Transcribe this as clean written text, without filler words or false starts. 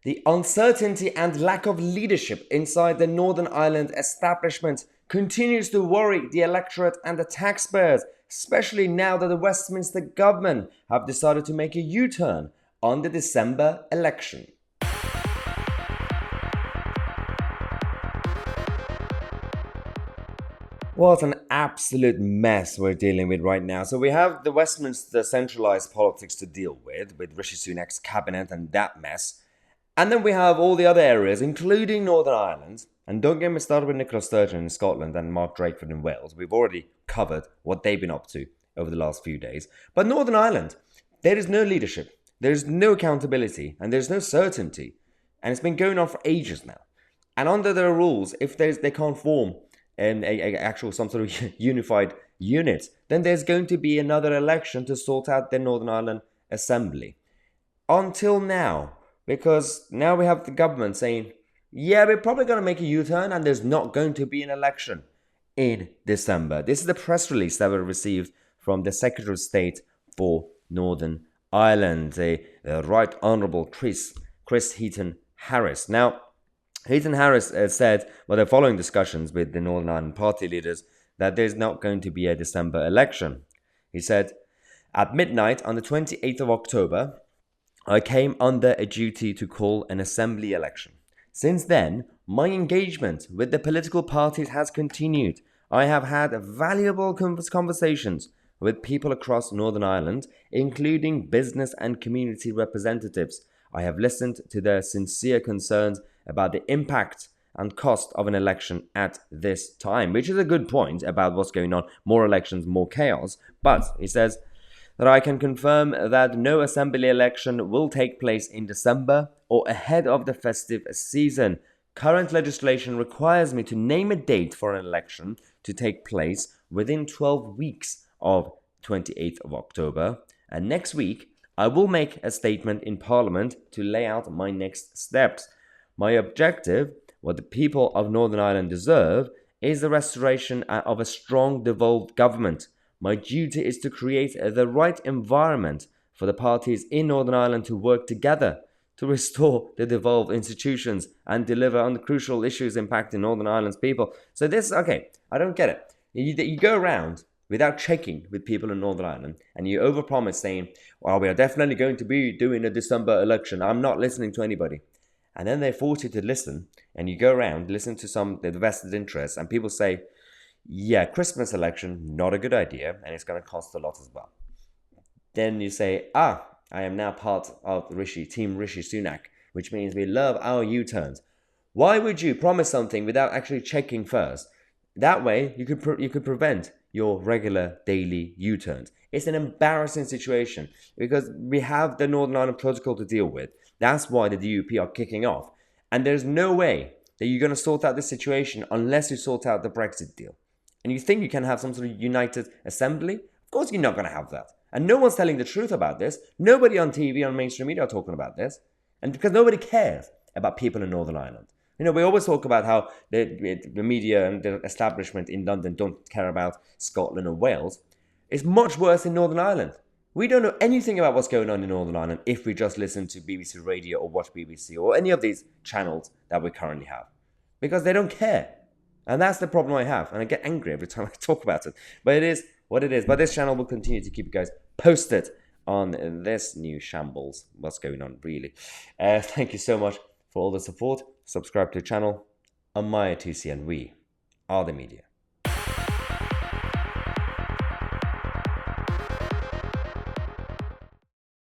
The uncertainty and lack of leadership inside the Northern Ireland establishment continues to worry the electorate and the taxpayers, especially now that the Westminster government have decided to make a U-turn on the December election. What an absolute mess we're dealing with right now. So we have the Westminster centralised politics to deal with Rishi Sunak's cabinet and that mess. And then we have all the other areas, including Northern Ireland. And don't get me started with Nicola Sturgeon in Scotland and Mark Drakeford in Wales. We've already covered what they've been up to over the last few days. But Northern Ireland, there is no leadership, there is no accountability, and there's no certainty. And it's been going on for ages now. And under their rules, if they can't form some sort of unified unit, then there's going to be another election to sort out the Northern Ireland Assembly. Until now, because now we have the government saying, yeah, we're probably going to make a U-turn and there's not going to be an election in December. This is the press release that we received from the Secretary of State for Northern Ireland, the Right Honourable Chris Heaton-Harris. Now, Heaton-Harris said, they're following discussions with the Northern Ireland party leaders, that there's not going to be a December election. He said, at midnight on the 28th of October, I came under a duty to call an assembly election. Since then, my engagement with the political parties has continued. I have had valuable conversations with people across Northern Ireland, including business and community representatives. I have listened to their sincere concerns about the impact and cost of an election at this time, which is a good point about what's going on. More elections, more chaos. But he says that I can confirm that no assembly election will take place in December or ahead of the festive season. Current legislation requires me to name a date for an election to take place within 12 weeks of 28th of October. And next week, I will make a statement in Parliament to lay out my next steps. My objective, what the people of Northern Ireland deserve, is the restoration of a strong devolved government. My duty is to create the right environment for the parties in Northern Ireland to work together to restore the devolved institutions and deliver on the crucial issues impacting Northern Ireland's people. So this, okay, I don't get it. You go around without checking with people in Northern Ireland and you overpromise saying, well, we are definitely going to be doing a December election. I'm not listening to anybody. And then they force you to listen, and you go around, listen to the vested interests, and people say, yeah, Christmas election, not a good idea, and it's going to cost a lot as well. Then you say, I am now part of Team Rishi Sunak, which means we love our U-turns. Why would you promise something without actually checking first? That way, you could prevent your regular daily U-turns. It's an embarrassing situation because we have the Northern Ireland Protocol to deal with. That's why the DUP are kicking off. And there's no way that you're going to sort out this situation unless you sort out the Brexit deal. And you think you can have some sort of united assembly? Of course you're not going to have that. And no one's telling the truth about this. Nobody on TV, on mainstream media are talking about this. And because nobody cares about people in Northern Ireland. You know, we always talk about how the media and the establishment in London don't care about Scotland or Wales. It's much worse in Northern Ireland. We don't know anything about what's going on in Northern Ireland if we just listen to BBC Radio or watch BBC or any of these channels that we currently have. Because they don't care. And that's the problem I have. And I get angry every time I talk about it. But it is what it is. But this channel will continue to keep you guys posted on this new shambles. What's going on, really. Thank you so much for all the support. Subscribe to the channel. I'm Tousi, and we are the media.